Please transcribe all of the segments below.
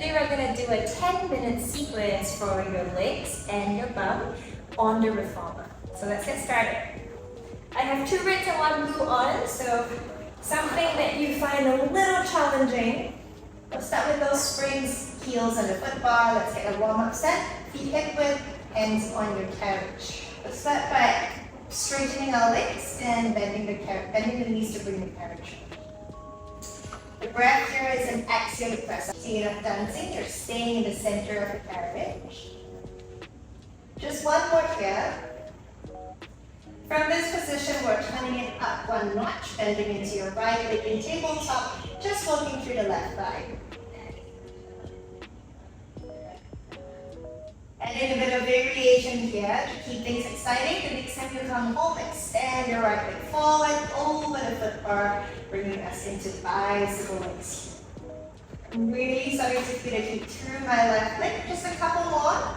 Today we're going to do a 10-minute sequence for your legs and your bum on the reformer. So let's get started. I have 2 reds and 1 blue on, so something that you find a little challenging. We'll start with those springs, heels on the foot bar. Let's get a warm-up set. Feet hip width, hands on your carriage. Let's start by straightening our legs and bending the knees to bring the carriage. The breath here is an axial press. So you're not dancing, you're staying in the center of the carriage. Just one more here. From this position, we're turning it up 1 notch, bending into your right leg in tabletop, just walking through the left thigh. Adding a bit of variation here to keep things exciting. The next time you come home, extend your right leg forward, over the foot bar, bringing us into bicycle legs. I'm really sorry to feel the heat through my left leg. Just a couple more.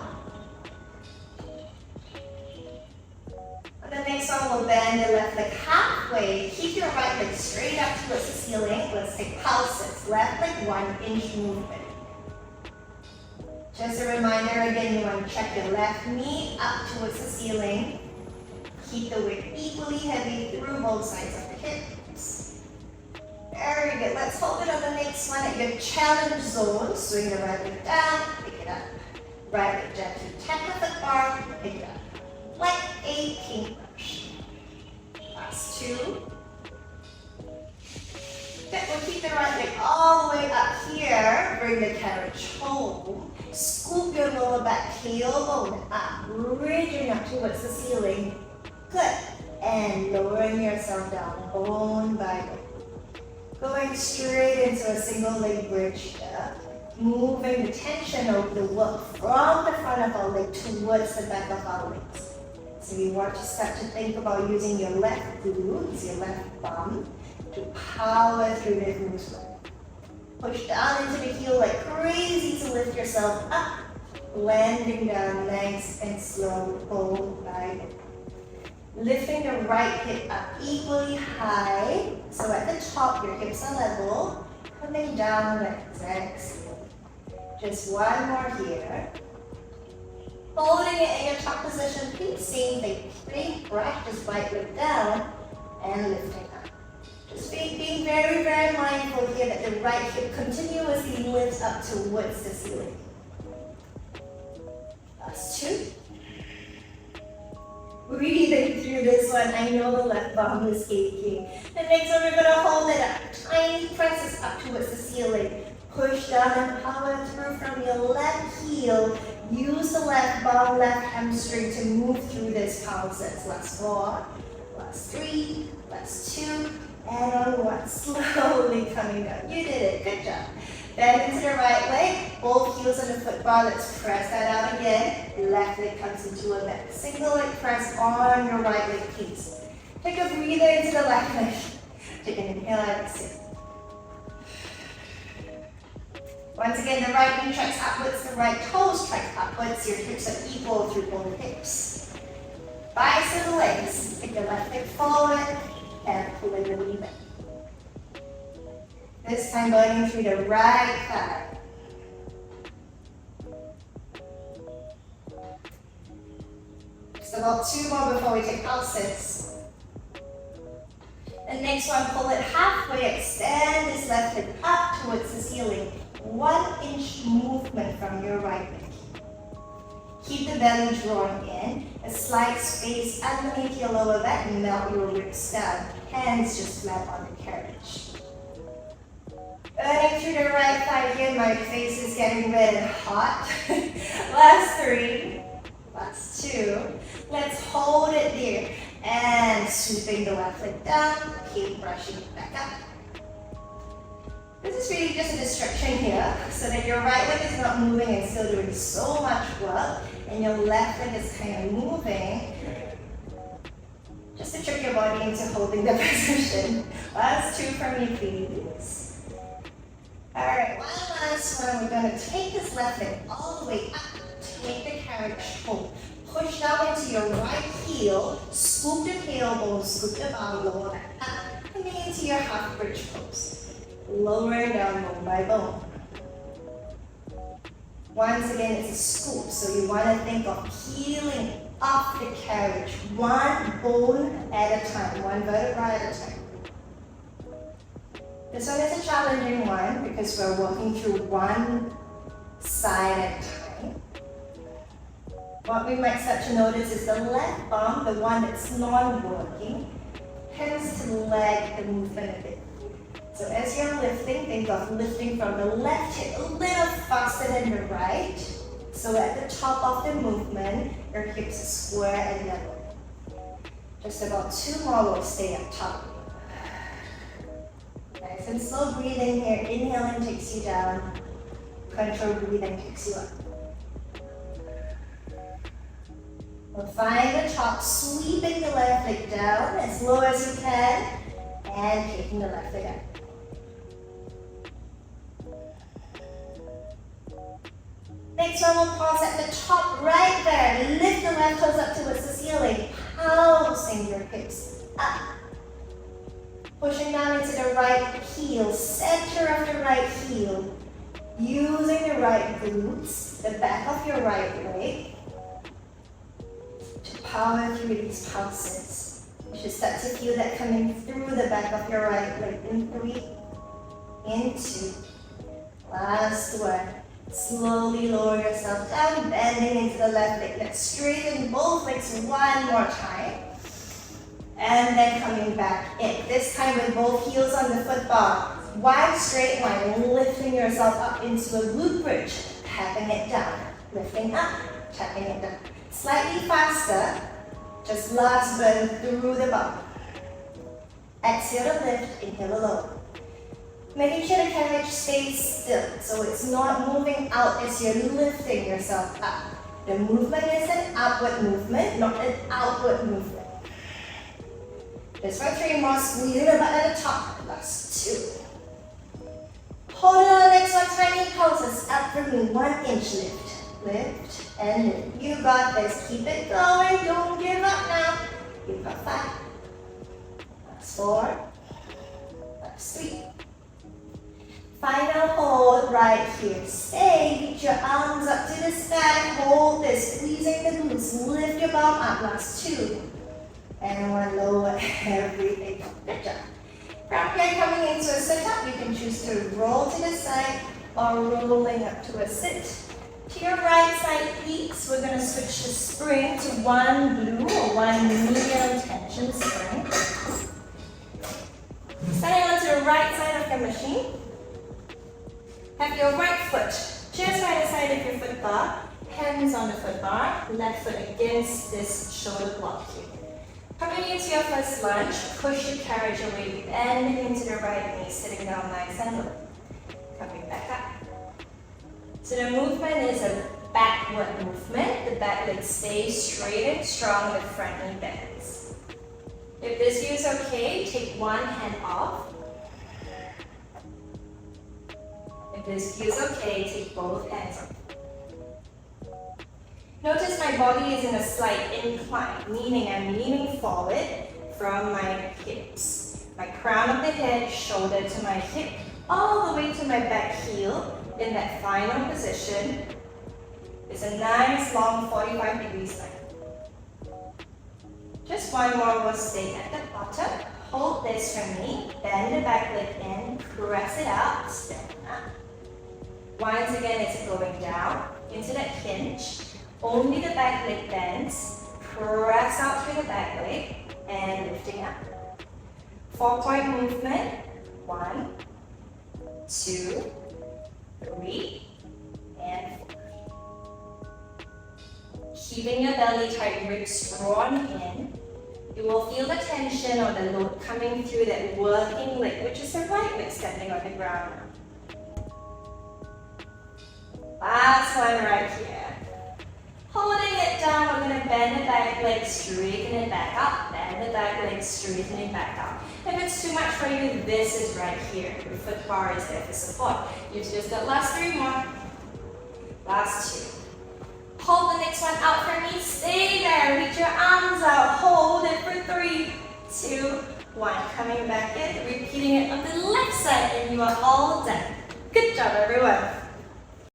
On the next one, we'll bend the left leg halfway. Keep your right leg straight up towards the ceiling. Let's take pulses. Left leg 1 inch movement. Just a reminder again, you want to check your left knee up towards the ceiling. Keep the weight equally heavy through both sides of the hips. Very good. Let's hold it on the next one at your challenge zone. Swing the right leg down, pick it up. Right leg gently tap the foot bar, pick it up. Like a paintbrush. Last 2. Good. We'll keep the right leg all the way up here. Bring the carriage home. Scoop your lower back, tailbone up, bridging up towards the ceiling. Good. And lowering yourself down, bone by bone. Going straight into a single leg bridge here. Moving the tension of the work from the front of our leg towards the back of our legs. So you want to start to think about using your left glutes, your left bum, to power through this movement. Push down into the heel like crazy to lift yourself up. Landing down nice and slow, bone by bone. Lifting the right hip up equally high. So at the top, your hips are level. Coming down like that. Just one more here. Holding it in your top position, please. Same thing. Big breath, just right leg down and lifting up. Just being very, very mindful here that the right hip continuously lifts up towards the ceiling. Last 2. Breathing through this one. I know the left bum is aching. The next one, we're going to hold it up. Tiny presses up towards the ceiling. Push down and power through from your left heel. Use the left bum, left hamstring to move through this power sets. Last 4. Last 3. Last 2. And on 1, slowly coming down. You did it, good job. Bend into the right leg, both heels on the foot bar. Let's press that out again. Left leg comes into a bend. Single leg press on your right leg, please. Take a breather into the left leg. Take an inhale and exhale. Once again, the right knee tracks upwards, the right toes track upwards. Your hips are equal through both hips. Bicycle legs. Take the left leg forward and pull in the knee back. This time burning through the right thigh. Just about 2 more before we take pulses. The next one, pull it halfway, extend this left leg up towards the ceiling. 1 inch movement from your right leg. Keep the belly drawn in, a slight space underneath your lower back, melt your ribs down. Hands just flat on the carriage. Burning through the right thigh again, my face is getting red and hot. Last 3, last 2. Let's hold it there. And sweeping the left leg down, keep brushing it back up. This is really just a distraction here, so that your right leg is not moving and still doing so much work, and your left leg is kind of moving, just to trick your body into holding the position. Last 2 for me, please. Alright, one last one. We're going to take this left leg all the way up, take the carriage home. Push down into your right heel, scoop the tailbone, scoop the bottom, lower back up, coming into your half bridge pose. Lowering down bone by bone. Once again, it's a scoop, so you want to think of peeling off the carriage, one bone at a time, one vertebra at a time. This one is a challenging one because we're working through one side at a time. What we might start to notice is the left arm, the one that's non-working, tends to lag the movement a bit. So as you're lifting, think of lifting from the left hip a little faster than the right. So at the top of the movement, your hips are square and level. Just about 2 more will stay up top. Nice and slow breathing here. Inhaling takes you down. Control breathing takes you up. We'll find the top, sweeping the left leg down as low as you can, and taking the left leg up. Next one, we'll pause at the top right there. Lift the left toes up towards the ceiling, pulsing your hips up. Pushing down into the right heel, center of the right heel. Using the right glutes, the back of your right leg, to power through these pulses. You should start to feel that coming through the back of your right leg in 3, in 2. Last one. Slowly lower yourself down, bending into the left leg. Let's straighten both legs one more time. And then coming back in. This time with both heels on the foot bar. Wide straight line, lifting yourself up into a glute bridge. Tapping it down. Lifting up, tapping it down. Slightly faster. Just last burn through the bar. Exhale to lift, inhale to lower. Making sure the carriage stays still, so it's not moving out as you're lifting yourself up. The movement is an upward movement, not an outward movement. Just for 3 more, squeezing the butt at the top. Last 2. Hold it on the next one, tiny pulses. Up for me, 1 inch lift. Lift and lift. You got this. Keep it going. Don't give up now. You've got 5. Last 4. Last 3. Final hold right here. Stay. Reach your arms up to the sky. Hold this. Squeezing the glutes. Lift your bum up. Last 2. And 1. Lower everything. Good job. From here, coming into a sit-up, you can choose to roll to the side or rolling up to a sit. To your right side, please. We're going to switch the spring to 1 blue or 1 medium tension spring. Standing onto the right side of your machine. Have your right foot just right aside of your foot bar, hands on the foot bar, left foot against this shoulder block here. Coming into your first lunge, push the carriage away, bending into the right knee, sitting down nice and low. Coming back up. So the movement is a backward movement. The back leg stays straight and strong, the front knee bends. If this feels okay, take one hand off. If this feels okay, take both hands off. Notice my body is in a slight incline, meaning I'm leaning forward from my hips. My crown of the head, shoulder to my hip, all the way to my back heel in that final position. It's a nice long 45 degrees line. Just one more will stay at the bottom. Hold this for me, bend the back leg in, press it out, stand up. Once again, it's going down into that hinge. Only the back leg bends. Press out through the back leg and lifting up. 4-point movement. 1, 2, 3, and 4. Keeping your belly tight, ribs drawn in. You will feel the tension or the load coming through that working leg, which is the right leg standing on the ground. Last one right here. Holding it down, we're going to bend the back leg, straighten it back up, bend the back leg, straighten it back up. If it's too much for you, this is right here. Your foot bar is there for support. You've just got last 3 more. Last 2. Hold the next one out for me. Stay there. Reach your arms out. Hold it for 3, 2, 1. Coming back in. Repeating it on the left side, and you are all done. Good job.